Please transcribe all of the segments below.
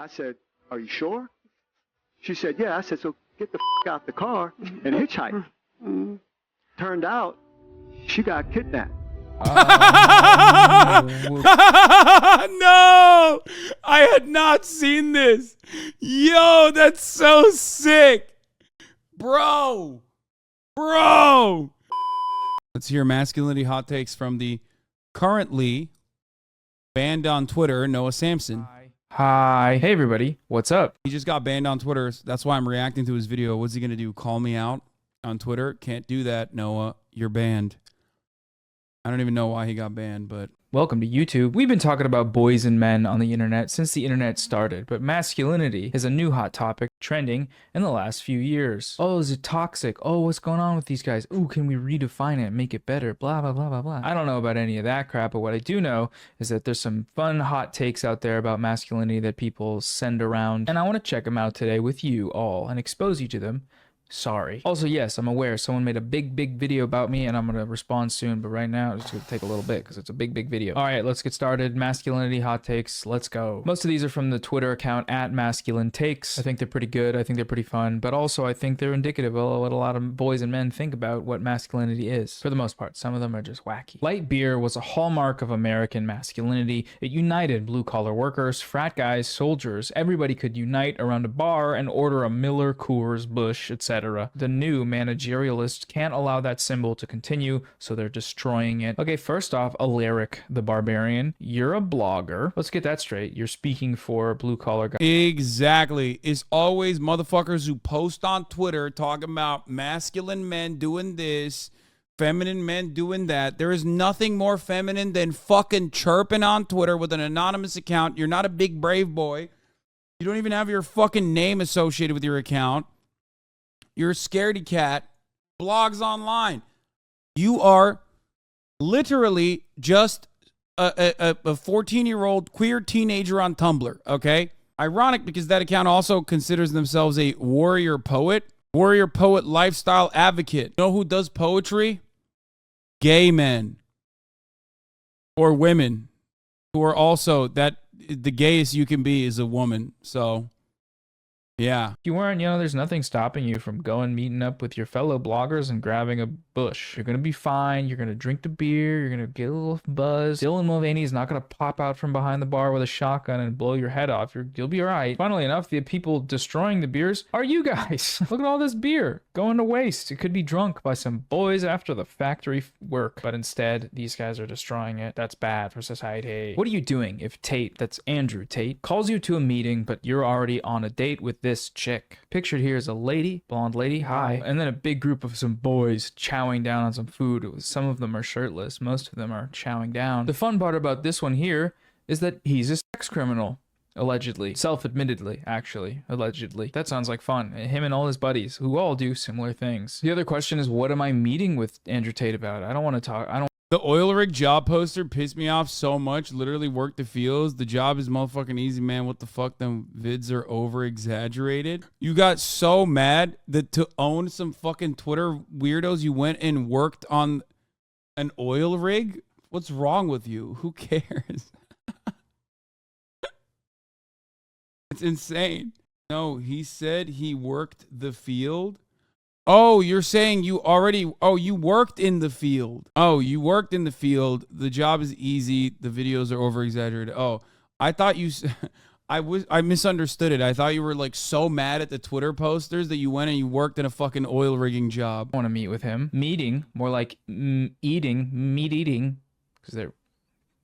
I said, are you sure? She said, yeah. I said, so get the out the car and hitchhike. Turned out she got kidnapped. No, I had not seen this. Yo, that's so sick. Bro. Let's hear masculinity hot takes from the currently banned on Twitter, Noah Samsen. Hi. Hey, everybody. What's up? He just got banned on Twitter. That's why I'm reacting to his video. What's he going to do? Call me out on Twitter? Can't do that, Noah. You're banned. I don't even know why he got banned, but... Welcome to YouTube. We've been talking about boys and men on the internet since the internet started, but masculinity is a new hot topic trending in the last few years. Oh, is it toxic? Oh, what's going on with these guys? Ooh, can we redefine it and make it better? Blah, blah, blah, blah, blah. I don't know about any of that crap, but what I do know is that there's some fun hot takes out there about masculinity that people send around, and I want to check them out today with you all and expose you to them. Sorry. Also, yes, I'm aware someone made a big video about me and I'm going to respond soon, but right now it's going to take a little bit because it's a big video. All right, let's get started. Masculinity hot takes. Let's go. Most of these are from the Twitter account @masculinetakes. I think they're pretty good. I think they're pretty fun, but also I think they're indicative of what a lot of boys and men think about what masculinity is. For the most part, some of them are just wacky. Light beer was a hallmark of American masculinity. It united blue-collar workers, frat guys, soldiers. Everybody could unite around a bar and order a Miller, Coors, Busch, etc. The new managerialists can't allow that symbol to continue, so they're destroying it. Okay, first off, Alaric the Barbarian, you're a blogger. Let's get that straight. You're speaking for blue-collar guys. Exactly. It's always motherfuckers who post on Twitter talking about masculine men doing this, feminine men doing that. There is nothing more feminine than fucking chirping on Twitter with an anonymous account. You're not a big brave boy. You don't even have your fucking name associated with your account. You're a scaredy cat, blogs online. You are literally just a 14-year-old queer teenager on Tumblr, okay? Ironic because that account also considers themselves a warrior poet lifestyle advocate. You know who does poetry? Gay men or women who are also that the gayest you can be is a woman, so... yeah. If you weren't, there's nothing stopping you from meeting up with your fellow bloggers and grabbing a bush. You're going to be fine. You're going to drink the beer. You're going to get a little buzz. Dylan Mulvaney is not going to pop out from behind the bar with a shotgun and blow your head off. You'll be all right. Funnily enough, the people destroying the beers are you guys. Look at all this beer going to waste. It could be drunk by some boys after the factory work. But instead, these guys are destroying it. That's bad for society. What are you doing if Tate, that's Andrew Tate, calls you to a meeting, but you're already on a date with this chick? Pictured here is a lady, blonde lady, hi, and then a big group of some boys chowing down on some food. Some of them are shirtless, most of them are chowing down. The fun part about this one here is that he's a sex criminal, allegedly, self-admittedly, actually, allegedly. That sounds like fun. Him and all his buddies who all do similar things. The other question is, what am I meeting with Andrew Tate about? I don't want to talk. The oil rig job poster pissed me off so much. Literally worked the fields. The job is motherfucking easy, man. What the fuck? Them vids are over-exaggerated. You got so mad that to own some fucking Twitter weirdos, you went and worked on an oil rig? What's wrong with you? Who cares? It's insane. No, he said he worked the field. Oh, you're saying you worked in the field. Oh, you worked in the field. The job is easy. The videos are over-exaggerated. Oh, I thought you... I misunderstood it. I thought you were like so mad at the Twitter posters that you went and you worked in a fucking oil rigging job. I want to meet with him. Meeting, more like meat eating, because they're...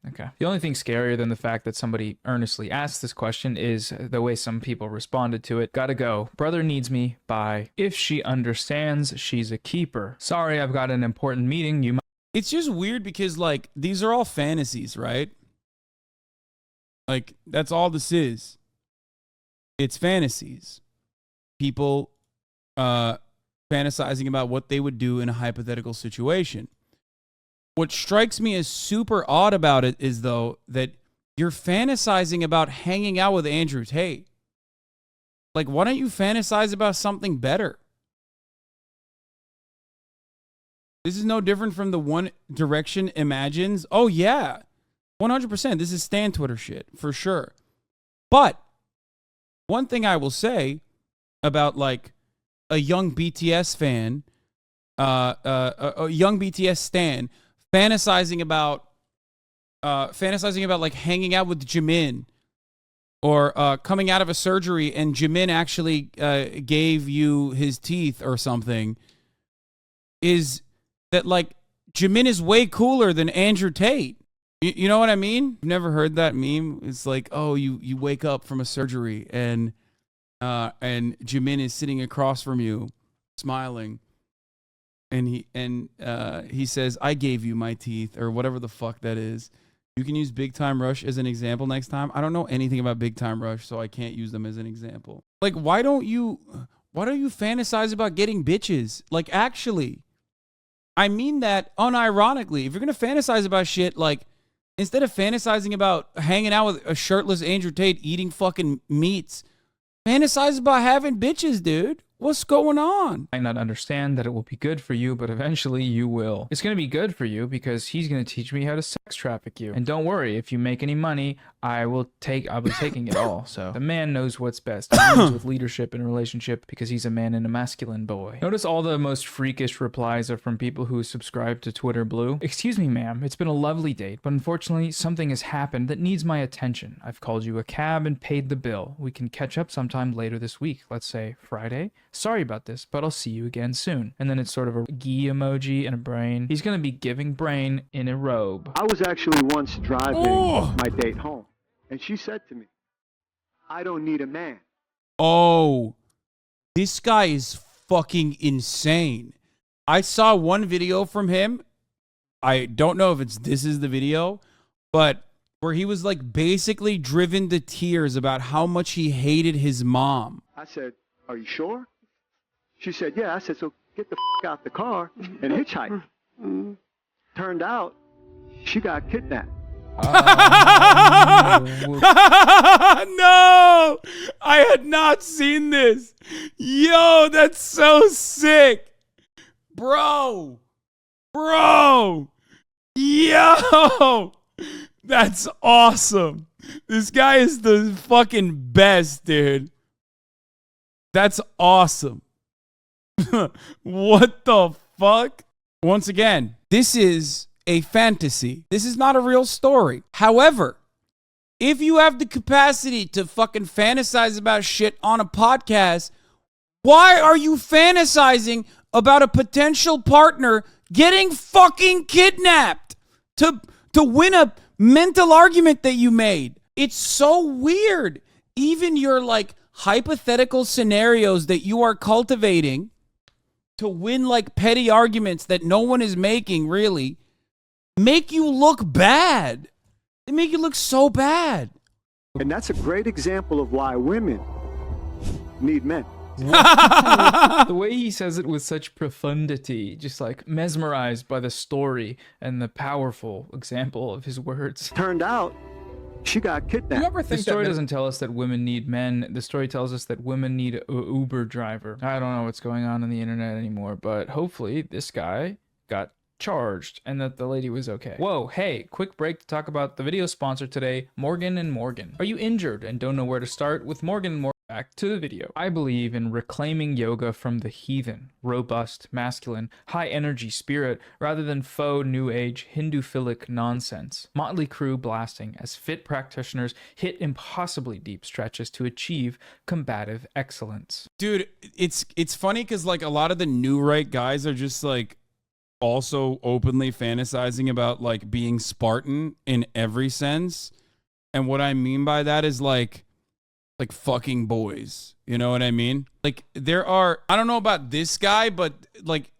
okay. The only thing scarier than the fact that somebody earnestly asked this question is the way some people responded to it. Gotta go. Brother needs me. Bye. If she understands, she's a keeper. Sorry, I've got an important meeting. You might... It's just weird because, like, these are all fantasies, right? Like, that's all this is. It's fantasies. People fantasizing about what they would do in a hypothetical situation. What strikes me as super odd about it is, though, that you're fantasizing about hanging out with Andrew Tate. Like, why don't you fantasize about something better? This is no different from the One Direction imagines. Oh, yeah. 100%. This is Stan Twitter shit, for sure. But one thing I will say about like a young BTS fan, a young BTS stan fantasizing about like hanging out with Jimin, or coming out of a surgery and Jimin actually gave you his teeth or something, is that like Jimin is way cooler than Andrew Tate. You know what I mean? You've never heard that meme? It's like, oh, you wake up from a surgery and Jimin is sitting across from you, smiling, and he says, "I gave you my teeth," or whatever the fuck that is. You can use Big Time Rush as an example next time. I don't know anything about Big Time Rush, so I can't use them as an example. Like, why don't you fantasize about getting bitches? Like, actually, I mean that unironically. If you're gonna fantasize about shit, like, instead of fantasizing about hanging out with a shirtless Andrew Tate eating fucking meats, fantasize about having bitches, dude. What's going on? Might not understand that it will be good for you, but eventually you will. It's going to be good for you because he's going to teach me how to sex traffic you. And don't worry, if you make any money, I'll be taking it all. So the man knows what's best. He leads with leadership in a relationship because he's a man and a masculine boy. Notice all the most freakish replies are from people who subscribe to Twitter Blue. Excuse me, ma'am. It's been a lovely date, but unfortunately something has happened that needs my attention. I've called you a cab and paid the bill. We can catch up sometime later this week. Let's say Friday. Sorry about this, but I'll see you again soon. And then it's sort of a gee emoji and a brain. He's going to be giving brain in a robe. I was actually once driving my date home, and she said to me, "I don't need a man." Oh, this guy is fucking insane. I saw one video from him. I don't know if this is the video, but where he was like basically driven to tears about how much he hated his mom. I said, "Are you sure?" She said, "Yeah." I said, "So get the out the car and hitchhike." Turned out, she got kidnapped. No, I had not seen this. Yo, that's so sick. Bro. Yo, that's awesome. This guy is the fucking best, dude. That's awesome. What the fuck? Once again, this is a fantasy. This is not a real story. However, if you have the capacity to fucking fantasize about shit on a podcast, why are you fantasizing about a potential partner getting fucking kidnapped to win a mental argument that you made? It's so weird. Even your like hypothetical scenarios that you are cultivating to win like petty arguments that no one is making really make you look bad. They make you look so bad. And that's a great example of why women need men. The way he says it with such profundity, just like mesmerized by the story and the powerful example of his words. Turned out, she got kidnapped. You ever think The story doesn't tell us that women need men. The story tells us that women need a Uber driver. I don't know what's going on the internet anymore, but hopefully this guy got charged and that the lady was okay. Whoa, hey, quick break to talk about the video sponsor today, Morgan & Morgan. Are you injured and don't know where to start? With Morgan & Morgan, back to the video. I believe in reclaiming yoga from the heathen, robust, masculine, high energy spirit rather than faux new age Hindu-philic nonsense. Motley Crue blasting as fit practitioners hit impossibly deep stretches to achieve combative excellence. Dude, it's funny because like a lot of the new right guys are just like also openly fantasizing about like being Spartan in every sense. And what I mean by that is like fucking boys. You know what I mean? Like there are, I don't know about this guy, but like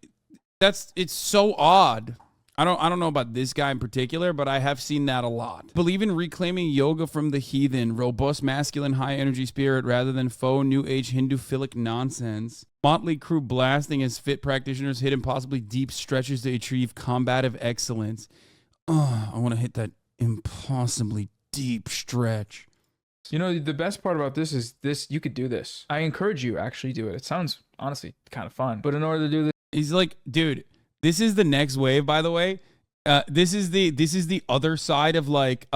it's so odd. I don't know about this guy in particular, but I have seen that a lot. Believe in reclaiming yoga from the heathen, robust, masculine, high energy spirit rather than faux new age Hindu-philic nonsense. Motley Crue blasting as fit practitioners hit impossibly deep stretches to achieve combative excellence. Oh, I want to hit that impossibly deep stretch. You know, the best part about this is you could do this. I encourage you actually do it. It sounds honestly kind of fun. But in order to do this, He's like, dude, this is the next wave, by the way. This is the other side of like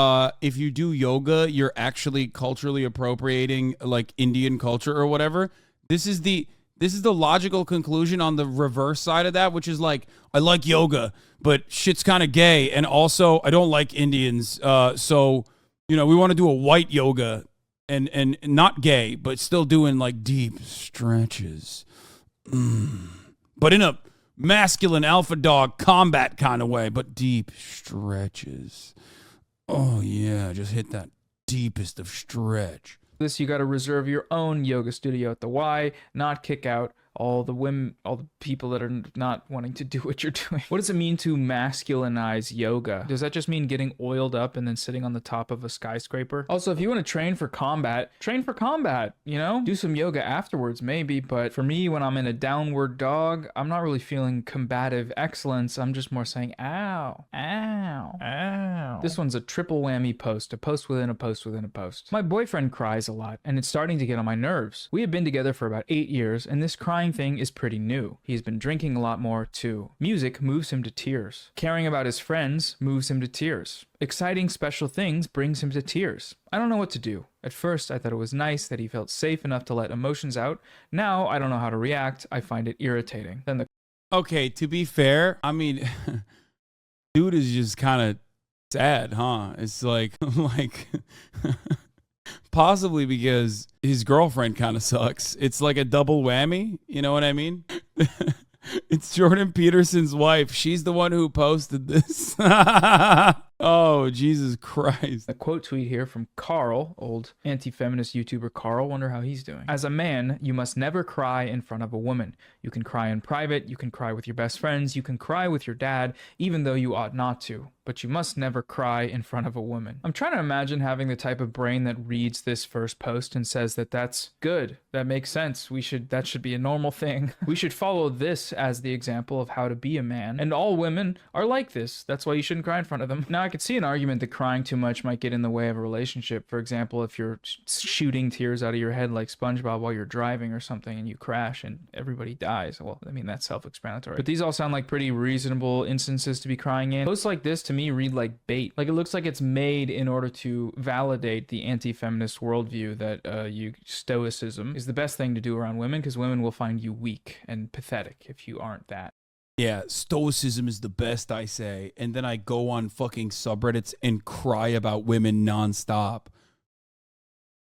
if you do yoga, you're actually culturally appropriating like Indian culture or whatever. This is the logical conclusion on the reverse side of that, which is like, I like yoga, but shit's kind of gay, and also I don't like Indians. So we want to do a white yoga and not gay, but still doing like deep stretches, but in a masculine alpha dog combat kind of way, but deep stretches. Oh yeah, just hit that deepest of stretch. This, you got to reserve your own yoga studio at the Y, not kick out all the women, all the people that are not wanting to do what you're doing. What does it mean to masculinize yoga? Does that just mean getting oiled up and then sitting on the top of a skyscraper? Also, if you want to train for combat, do some yoga afterwards maybe, but for me, when I'm in a downward dog, I'm not really feeling combative excellence. I'm just more saying, ow, ow, ow. This one's a triple whammy post, a post within a post within a post. My boyfriend cries a lot, and it's starting to get on my nerves. We have been together for about 8 years, and this crying thing is pretty new. He's been drinking a lot more too. Music moves him to tears. Caring about his friends moves him to tears. Exciting special things brings him to tears. I don't know what to do. At first, I thought it was nice that he felt safe enough to let emotions out. Now, I don't know how to react. I find it irritating. Okay, to be fair, I mean, dude is just kind of sad, huh? It's like possibly because his girlfriend kind of sucks. It's like a double whammy. You know what I mean? It's Jordan Peterson's wife. She's the one who posted this. Oh, Jesus Christ. A quote tweet here from Carl, old anti-feminist YouTuber Carl. Wonder how he's doing. As a man, you must never cry in front of a woman. You can cry in private. You can cry with your best friends. You can cry with your dad, even though you ought not to. But you must never cry in front of a woman. I'm trying to imagine having the type of brain that reads this first post and says that that's good. That makes sense. That should be a normal thing. We should follow this as the example of how to be a man. And all women are like this. That's why you shouldn't cry in front of them. Now, I could see an argument that crying too much might get in the way of a relationship. For example, if you're shooting tears out of your head like SpongeBob while you're driving or something and you crash and everybody dies. Well, I mean, that's self-explanatory. But these all sound like pretty reasonable instances to be crying in. Posts like this to me read like bait. Like, it looks like it's made in order to validate the anti-feminist worldview that stoicism is the best thing to do around women, because women will find you weak and pathetic if you aren't that. Yeah, stoicism is the best, I say. And then I go on fucking subreddits and cry about women nonstop,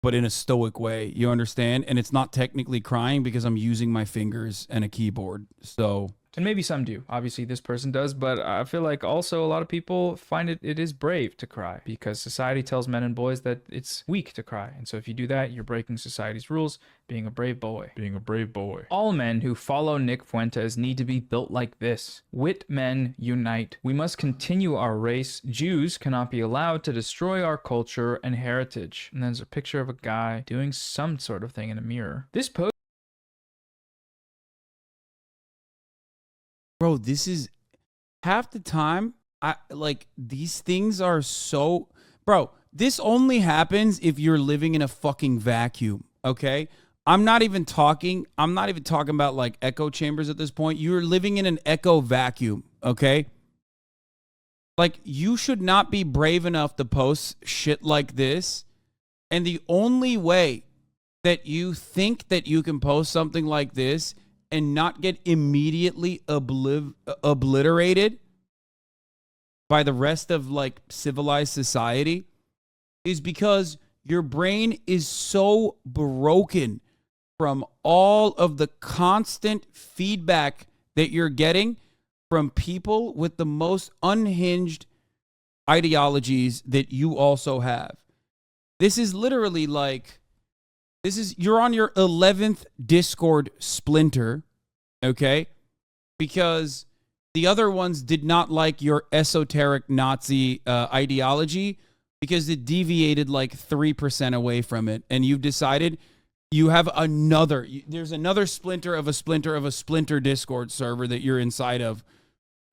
but in a stoic way. You understand? And it's not technically crying because I'm using my fingers and a keyboard. So... And maybe some do. Obviously, this person does, but I feel like also a lot of people find it is brave to cry, because society tells men and boys that it's weak to cry. And so if you do that, you're breaking society's rules, being a brave boy. Being a brave boy. All men who follow Nick Fuentes need to be built like this. Wit men unite. We must continue our race. Jews cannot be allowed to destroy our culture and heritage. And there's a picture of a guy doing some sort of thing in a mirror. This post... Bro, this is half the time. These things are so, bro, this only happens if you're living in a fucking vacuum. Okay. I'm not even talking about like echo chambers at this point. You're living in an echo vacuum. Okay. Like, you should not be brave enough to post shit like this. And the only way that you think that you can post something like this and not get immediately obliterated by the rest of like civilized society is because your brain is so broken from all of the constant feedback that you're getting from people with the most unhinged ideologies that you also have. This is literally like, you're on your 11th Discord splinter, okay? Because the other ones did not like your esoteric Nazi ideology because it deviated like 3% away from it. And you've decided you have there's another splinter of a splinter of a splinter Discord server that you're inside of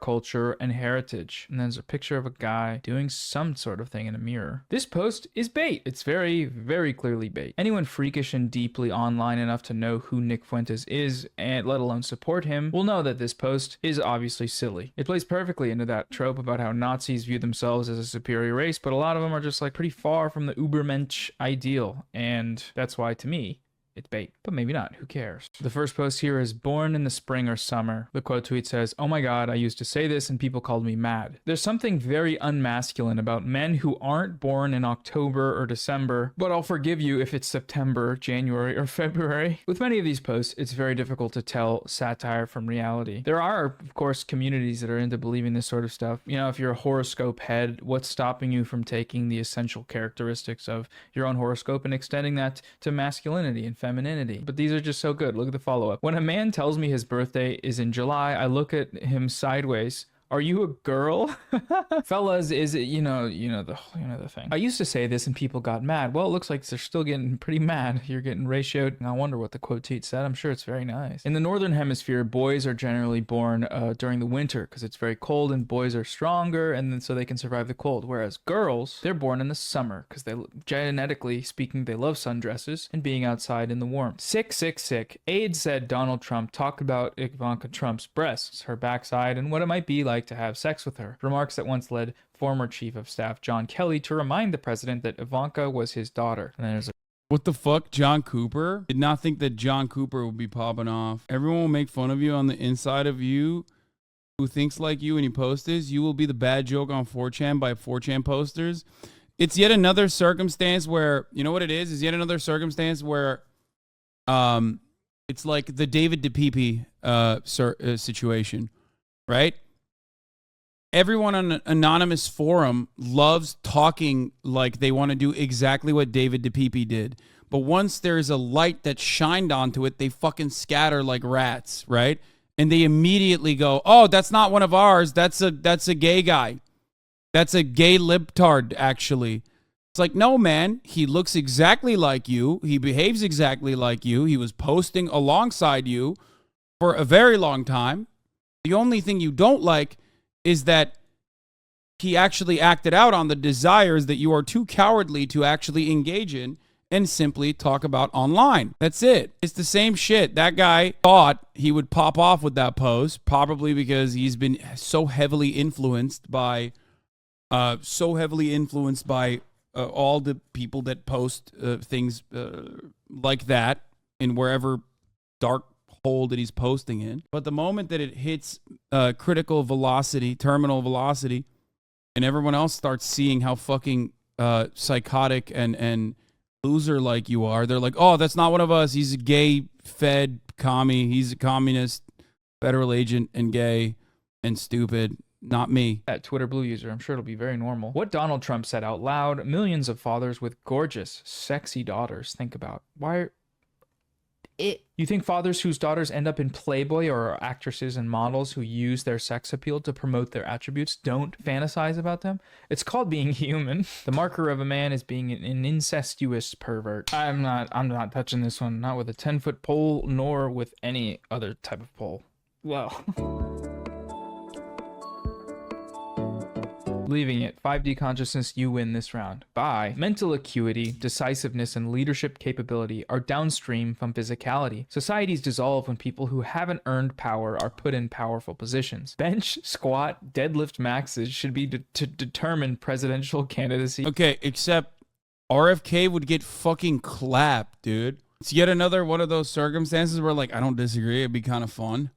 culture, and heritage. And there's a picture of a guy doing some sort of thing in a mirror. This post is bait. It's very, very clearly bait. Anyone freakish and deeply online enough to know who Nick Fuentes is, and let alone support him, will know that this post is obviously silly. It plays perfectly into that trope about how Nazis view themselves as a superior race, but a lot of them are just like pretty far from the Ubermensch ideal, and that's why, to me, it's bait. But maybe not. Who cares? The first post here is born in the spring or summer. The quote tweet says, "Oh my god, I used to say this and people called me mad." There's something very unmasculine about men who aren't born in October or December, but I'll forgive you if it's September, January, or February. With many of these posts, it's very difficult to tell satire from reality. There are, of course, communities that are into believing this sort of stuff. You know, if you're a horoscope head, what's stopping you from taking the essential characteristics of your own horoscope and extending that to masculinity and femininity? But these are just so good. Look at the follow-up. When a man tells me his birthday is in July, I look at him sideways. Are you a girl? Fellas, is it, you know the thing. I used to say this and people got mad. Well, it looks like they're still getting pretty mad. You're getting ratioed. I wonder what the quote tweet said. I'm sure it's very nice. In the Northern Hemisphere, boys are generally born during the winter because it's very cold and boys are stronger and then so they can survive the cold. Whereas girls, they're born in the summer because they, genetically speaking, they love sundresses and being outside in the warmth. Sick. AIDS said Donald Trump talked about Ivanka Trump's breasts, her backside, and what it might be like to have sex with her. Remarks that once led former Chief of Staff John Kelly to remind the president that Ivanka was his daughter. And then there's a What the fuck? John Cooper? Did not think that John Cooper would be popping off. Everyone will make fun of you on the inside of you who thinks like you and you post this. You will be the bad joke on 4chan by 4chan posters. It's yet another circumstance where, you know what it is? It's yet another circumstance where it's like the David DePipe situation, right? Everyone on an anonymous forum loves talking like they want to do exactly what David DePipe did. But once there's a light that's shined onto it, they fucking scatter like rats, right? And they immediately go, "Oh, that's not one of ours. That's a gay guy. That's a gay libtard, actually." It's like, no, man, he looks exactly like you. He behaves exactly like you. He was posting alongside you for a very long time. The only thing you don't like is that he actually acted out on the desires that you are too cowardly to actually engage in and simply talk about online. That's it. It's the same shit. That guy thought he would pop off with that post, probably because he's been so heavily influenced by all the people that post things like that in wherever dark hole that he's posting in. But the moment that it hits critical velocity, terminal velocity, and everyone else starts seeing how fucking psychotic and loser like you are, they're like, "Oh, that's not one of us. He's a gay fed commie. He's a communist, federal agent, and gay and stupid. Not me." That Twitter Blue user, I'm sure it'll be very normal. What Donald Trump said out loud, millions of fathers with gorgeous, sexy daughters think about. Why you think fathers whose daughters end up in Playboy or are actresses and models who use their sex appeal to promote their attributes don't fantasize about them? It's called being human. The marker of a man is being an incestuous pervert. I'm not touching this one, not with a 10-foot pole, nor with any other type of pole. Well. Leaving it. 5D consciousness, you win this round. Bye. Mental acuity, decisiveness, and leadership capability are downstream from physicality. Societies dissolve when people who haven't earned power are put in powerful positions. Bench, squat, deadlift maxes should be to determine presidential candidacy. Okay, except RFK would get fucking clapped, dude. It's yet another one of those circumstances where, like, I don't disagree. It'd be kind of fun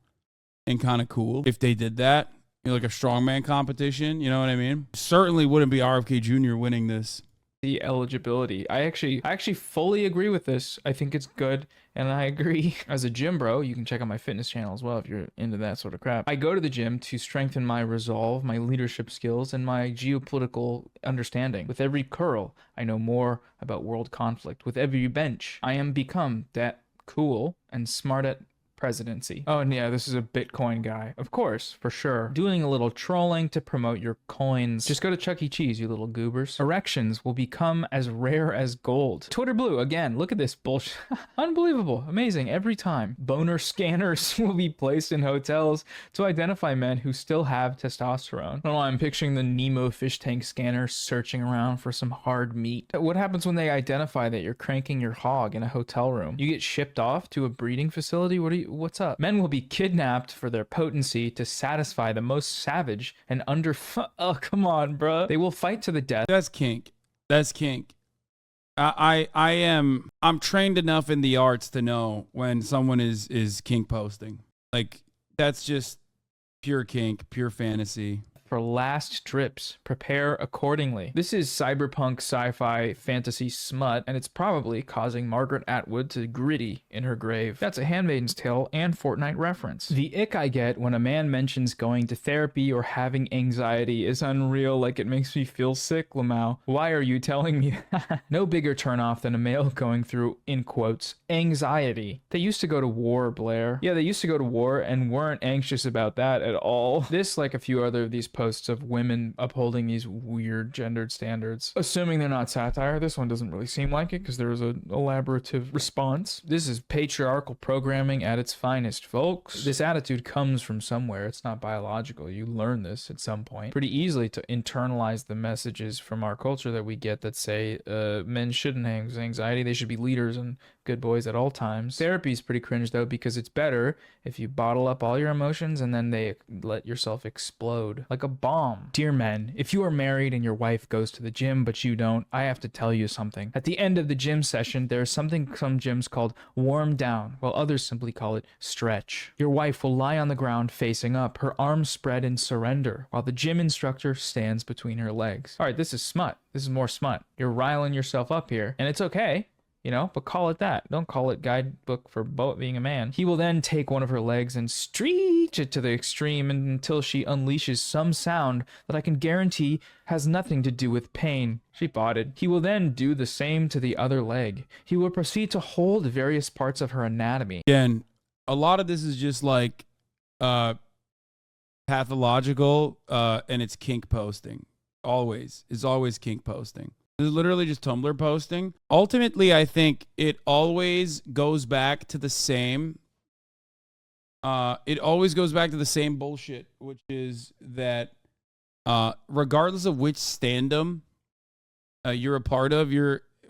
and kind of cool if they did that. You know, like a strongman competition, you know what I mean? Certainly wouldn't be RFK Jr. winning this. The eligibility. I actually fully agree with this. I think it's good, and I agree. As a gym bro, you can check out my fitness channel as well if you're into that sort of crap. I go to the gym to strengthen my resolve, my leadership skills, and my geopolitical understanding. With every curl, I know more about world conflict. With every bench, I am become that cool and smart at presidency. Oh, and yeah, this is a Bitcoin guy. Of course, for sure. Doing a little trolling to promote your coins. Just go to Chuck E. Cheese, you little goobers. Erections will become as rare as gold. Twitter Blue, again, look at this bullshit. Unbelievable. Amazing. Every time. Boner scanners will be placed in hotels to identify men who still have testosterone. I don't know, I'm picturing the Nemo fish tank scanner searching around for some hard meat. What happens when they identify that you're cranking your hog in a hotel room? You get shipped off to a breeding facility? What's up? Men will be kidnapped for their potency to satisfy the most savage and oh, come on, bro. They will fight to the death. That's kink. That's kink. I'm trained enough in the arts to know when someone is kink posting. Like, that's just pure kink, pure fantasy. For last trips, prepare accordingly. This is cyberpunk sci-fi fantasy smut, and it's probably causing Margaret Atwood to gritty in her grave. That's a Handmaid's Tale and Fortnite reference. The ick I get when a man mentions going to therapy or having anxiety is unreal, like it makes me feel sick, Lamau. Why are you telling me that? No bigger turnoff than a male going through, in quotes, anxiety. They used to go to war, Blair. Yeah, they used to go to war and weren't anxious about that at all. This, like a few other of these posts of women upholding these weird gendered standards. Assuming they're not satire, this one doesn't really seem like it because there was an elaborative response. This is patriarchal programming at its finest, folks. This attitude comes from somewhere. It's not biological. You learn this at some point. Pretty easily to internalize the messages from our culture that we get that say men shouldn't have anxiety. They should be leaders and good boys at all times. Therapy is pretty cringe though because it's better if you bottle up all your emotions and then they let yourself explode like a bomb. Dear men, if you are married and your wife goes to the gym but you don't, I have to tell you something. At the end of the gym session, there is something some gyms called warm down, while others simply call it stretch. Your wife will lie on the ground facing up, her arms spread in surrender, while the gym instructor stands between her legs. All right, this is smut. This is more smut. You're riling yourself up here, and it's okay. You know, but call it that. Don't call it guidebook for being a man. He will then take one of her legs and stretch it to the extreme until she unleashes some sound that I can guarantee has nothing to do with pain. She bought it. He will then do the same to the other leg. He will proceed to hold various parts of her anatomy. Again, a lot of this is just like pathological and it's kink posting. It's always kink posting. This is literally just Tumblr posting. Ultimately, I think it always goes back to the same. It always goes back to the same bullshit, which is that regardless of which standum you're a part of,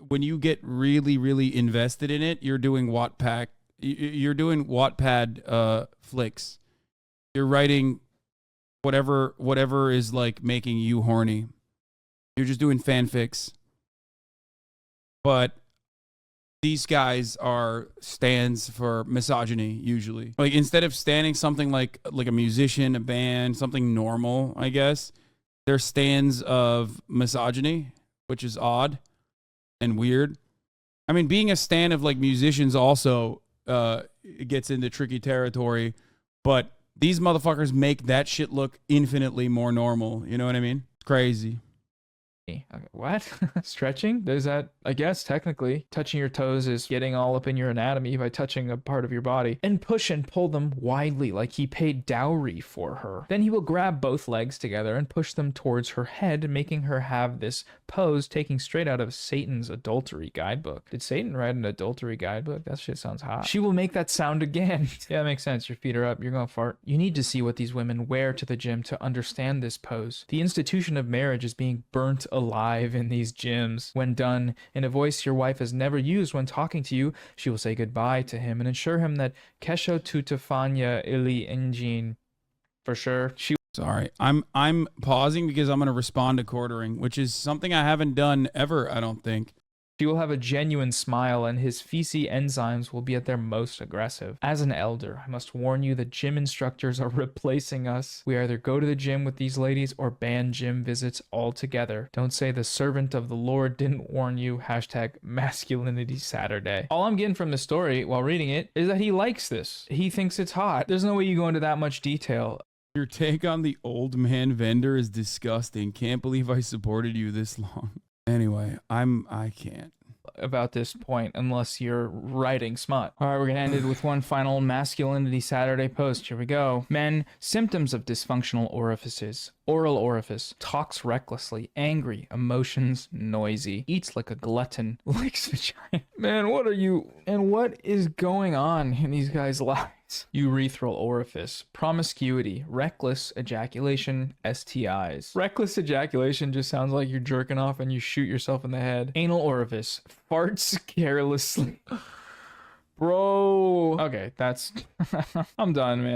when you get really, really invested in it, you're doing Wattpad. You're doing Wattpad flicks. You're writing whatever is like making you horny. You're just doing fanfics. But these guys are stands for misogyny, usually. Like, instead of standing something like a musician, a band, something normal, I guess, they're stands of misogyny, which is odd and weird. I mean, being a stand of, like, musicians also it gets into tricky territory, but these motherfuckers make that shit look infinitely more normal. You know what I mean? It's crazy. Okay, what? Stretching? There's that, I guess, technically. Touching your toes is getting all up in your anatomy by touching a part of your body. And push and pull them widely like he paid dowry for her. Then he will grab both legs together and push them towards her head, making her have this pose taking straight out of Satan's adultery guidebook. Did Satan write an adultery guidebook? That shit sounds hot. She will make that sound again. Yeah, that makes sense. Your feet are up. You're gonna fart. You need to see what these women wear to the gym to understand this pose. The institution of marriage is being burnt alive in these gyms. When done, in a voice your wife has never used when talking to you, she will say goodbye to him and assure him that Kesho tutafanya ili engine for sure. Sorry, I'm pausing because I'm going to respond to quartering, which is something I haven't done ever, I don't think. She will have a genuine smile and his feces enzymes will be at their most aggressive. As an elder, I must warn you that gym instructors are replacing us. We either go to the gym with these ladies or ban gym visits altogether. Don't say the servant of the Lord didn't warn you. Hashtag Masculinity Saturday. All I'm getting from the story while reading it is that he likes this. He thinks it's hot. There's no way you go into that much detail. Your take on the old man vendor is disgusting. Can't believe I supported you this long. Anyway, I can't. about this point unless you're writing smut. All right, we're gonna end it with one final Masculinity Saturday post. Here we go. Men, symptoms of dysfunctional orifices. Oral orifice, talks recklessly, angry, emotions noisy, eats like a glutton, licks vagina. Man, what are you, and what is going on in these guys' lives? Urethral orifice, promiscuity, reckless ejaculation, STIs. Reckless ejaculation just sounds like you're jerking off and you shoot yourself in the head. Anal orifice, farts carelessly. Bro. Okay, that's, I'm done, man.